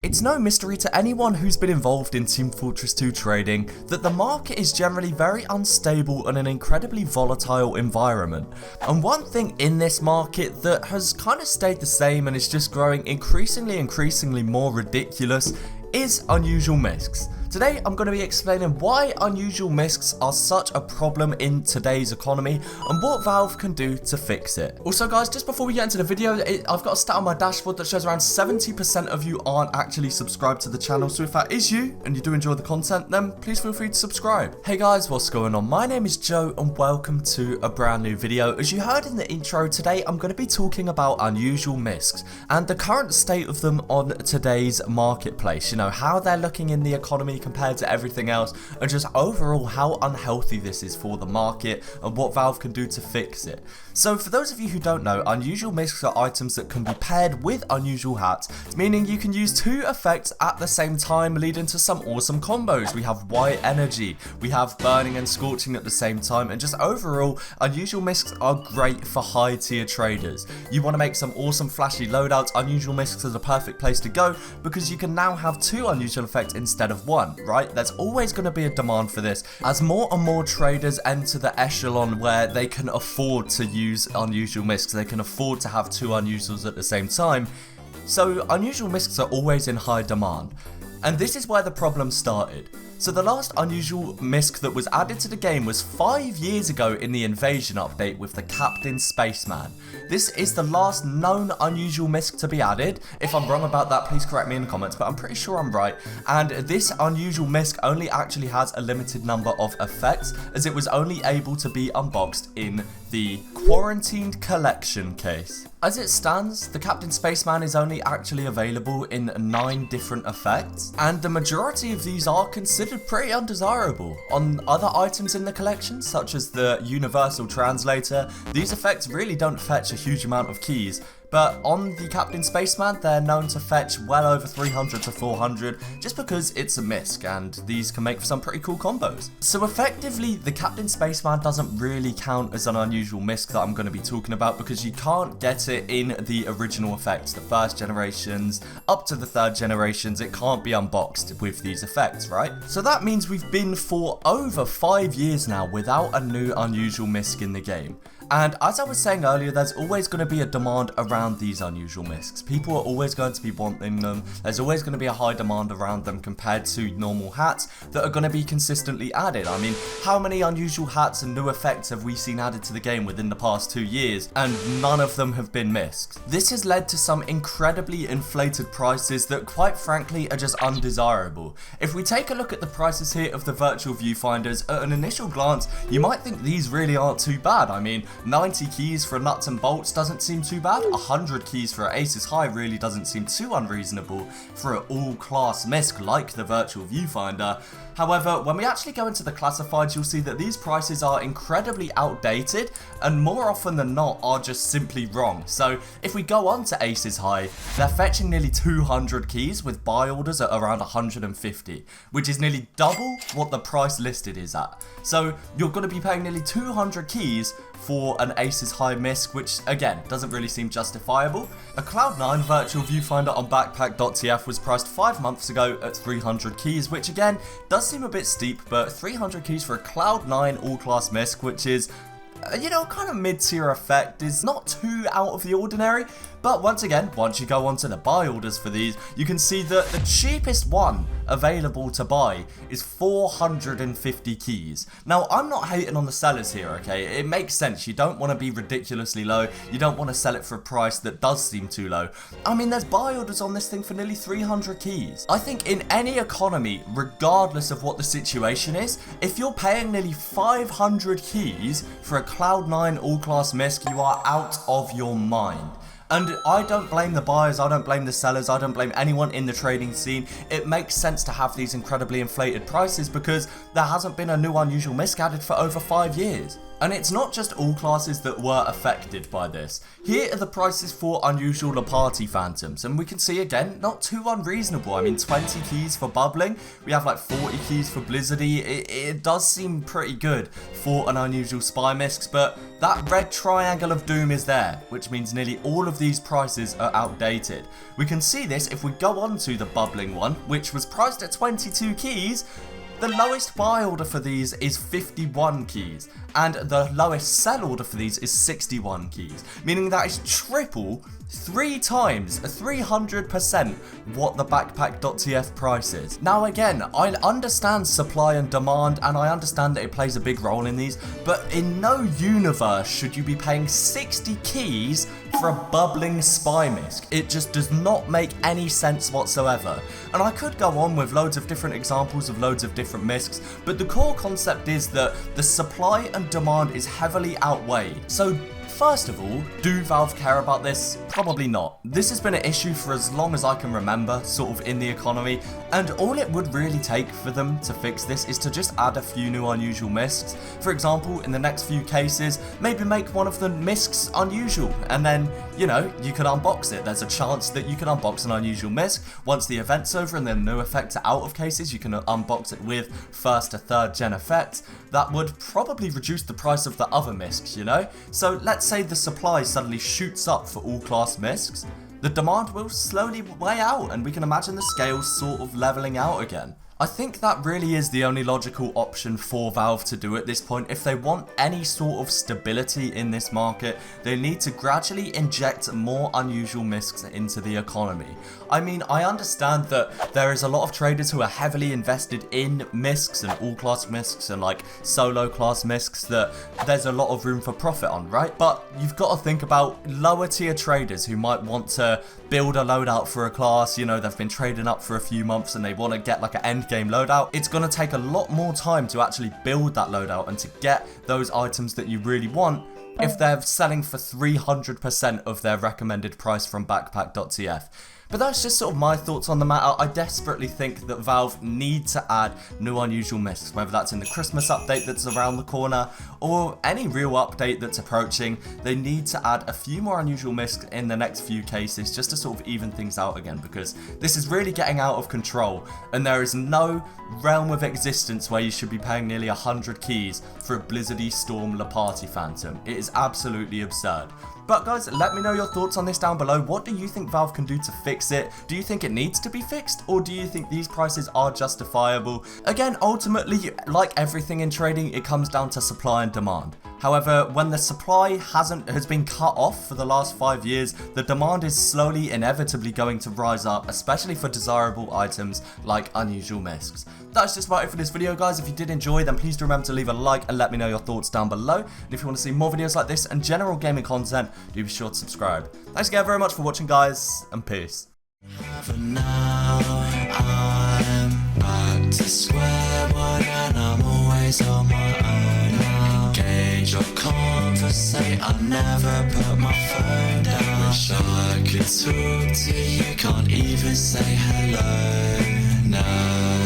It's no mystery to anyone who's been involved in Team Fortress 2 trading that the market is generally very unstable and an incredibly volatile environment. And one thing in this market that has kind of stayed the same and is just growing increasingly more ridiculous is unusual miscs. Today I'm going to be explaining why unusual miscs are such a problem in today's economy and what Valve can do to fix it. Also guys, just before we get into the video, I've got a stat on my dashboard that shows around 70% of you aren't actually subscribed to the channel, so if that is you and you do enjoy the content, then please feel free to subscribe. Hey guys, what's going on? My name is Joe and welcome to a brand new video. As you heard in the intro, today I'm going to be talking about unusual miscs and the current state of them on today's marketplace. You know, how they're looking in the economy compared to everything else, and just overall how unhealthy this is for the market and what Valve can do to fix it. So for those of you who don't know, unusual miscs are items that can be paired with unusual hats, meaning you can use two effects at the same time, leading to some awesome combos. We have white energy, we have burning and scorching at the same time, and just overall unusual miscs are great for high tier traders. You want to make some awesome flashy loadouts, unusual miscs is a perfect place to go because you can now have two unusual effects instead of one, right? There's always going to be a demand for this as more and more traders enter the echelon where they can afford to use unusual miscs. They can afford to have two unusuals at the same time. So unusual miscs are always in high demand. And this is where the problem started. So the last unusual misc that was added to the game was 5 years ago in the Invasion update with the Captain Spaceman. This is the last known unusual misc to be added. If I'm wrong about that, please correct me in the comments, but I'm pretty sure I'm right. And this unusual misc only actually has a limited number of effects, as it was only able to be unboxed in the quarantined collection case. As it stands, the Captain Spaceman is only actually available in 9 different effects, and the majority of these are considered pretty undesirable. On other items in the collection, such as the Universal Translator, these effects really don't fetch a huge amount of keys, but on the Captain Spaceman, they're known to fetch well over 300 to 400 just because it's a misc, and these can make for some pretty cool combos. So effectively, the Captain Spaceman doesn't really count as an unusual misc that I'm going to be talking about because you can't get it in the original effects, the first generations up to the third generations. It can't be unboxed with these effects, right? So that means we've been for over 5 years now without a new unusual misc in the game. And as I was saying earlier, there's always going to be a demand around these unusual miscs. People are always going to be wanting them. There's always going to be a high demand around them compared to normal hats that are going to be consistently added. I mean, how many unusual hats and new effects have we seen added to the game within the past 2 years, and none of them have been miscs? This has led to some incredibly inflated prices that quite frankly are just undesirable. If we take a look at the prices here of the virtual viewfinders, at an initial glance, you might think these really aren't too bad. I mean, 90 keys for nuts and bolts doesn't seem too bad. 100 keys for Aces High really doesn't seem too unreasonable for an all-class misc like the virtual viewfinder. However, when we actually go into the classifieds, you'll see that these prices are incredibly outdated and more often than not are just simply wrong. So if we go on to Aces High, they're fetching nearly 200 keys with buy orders at around 150, which is nearly double what the price listed is at. So you're going to be paying nearly 200 keys for an Aces High misc, which again doesn't really seem justifiable. A Cloud9 virtual viewfinder on backpack.tf was priced 5 months ago at 300 keys, which again does seem a bit steep, but 300 keys for a Cloud9 all-class misc, which is, you know, kind of mid-tier effect, is not too out of the ordinary. But once again, once you go onto the buy orders for these, you can see that the cheapest one available to buy is 450 keys. Now, I'm not hating on the sellers here, okay? It makes sense. You don't want to be ridiculously low. You don't want to sell it for a price that does seem too low. I mean, there's buy orders on this thing for nearly 300 keys. I think in any economy, regardless of what the situation is, if you're paying nearly 500 keys for a Cloud9 all-class misc, you are out of your mind. And I don't blame the buyers, I don't blame the sellers, I don't blame anyone in the trading scene. It makes sense to have these incredibly inflated prices because there hasn't been a new unusual misc added for over 5 years. And it's not just all classes that were affected by this. Here are the prices for unusual Laparti Phantoms, and we can see again, not too unreasonable. I mean, 20 keys for bubbling, we have like 40 keys for blizzardy. It does seem pretty good for an unusual spy miscs, but that red triangle of doom is there, which means nearly all of these prices are outdated. We can see this if we go on to the bubbling one, which was priced at 22 keys. The lowest buy order for these is 51 keys, and the lowest sell order for these is 61 keys, meaning that is triple, 3 times, 300% what the backpack.tf price is. Now again, I understand supply and demand, and I understand that it plays a big role in these, but in no universe should you be paying 60 keys for a bubbling spy misc. It just does not make any sense whatsoever. And I could go on with loads of different examples of loads of different miscs, but the core concept is that the supply and demand is heavily outweighed. So first of all, do Valve care about this? Probably not. This has been an issue for as long as I can remember, sort of in the economy, and all it would really take for them to fix this is to just add a few new unusual miscs. For example, in the next few cases, maybe make one of the miscs unusual, and then, you know, you can unbox it. There's a chance that you can unbox an unusual misc. Once the event's over and the new effects are out of cases, you can unbox it with 1st to 3rd gen effects. That would probably reduce the price of the other miscs, you know? So let's say the supply suddenly shoots up for all class miscs, the demand will slowly weigh out, and we can imagine the scales sort of leveling out again. I think that really is the only logical option for Valve to do at this point. If they want any sort of stability in this market, they need to gradually inject more unusual miscs into the economy. I mean, I understand that there is a lot of traders who are heavily invested in miscs and all class miscs and like solo class miscs that there's a lot of room for profit on, right? But you've got to think about lower tier traders who might want to build a loadout for a class. You know, they've been trading up for a few months and they want to get like an end game loadout. It's going to take a lot more time to actually build that loadout and to get those items that you really want if they're selling for 300% of their recommended price from backpack.tf. But that's just sort of my thoughts on the matter. I desperately think that Valve need to add new unusual miscs, whether that's in the Christmas update that's around the corner or any real update that's approaching. They need to add a few more unusual miscs in the next few cases just to sort of even things out again, because this is really getting out of control and there is no realm of existence where you should be paying nearly 100 keys for a Blizzardy Storm Laparti Phantom. It is absolutely absurd. But guys, let me know your thoughts on this down below. What do you think Valve can do to fix it? Do you think it needs to be fixed, or do you think these prices are justifiable? Again, ultimately, like everything in trading, it comes down to supply and demand. However, when the supply has been cut off for the last 5 years, the demand is slowly, inevitably going to rise up, especially for desirable items like unusual miscs. That's just about it for this video, guys. If you did enjoy, then please do remember to leave a like and let me know your thoughts down below. And if you want to see more videos like this and general gaming content, do be sure to subscribe. Thanks again very much for watching, guys, and peace. For now, I'm back to square one and I'm always on my own now. Engage or conversate, I never put my phone down. Wish I could talk to you, can't even say hello now.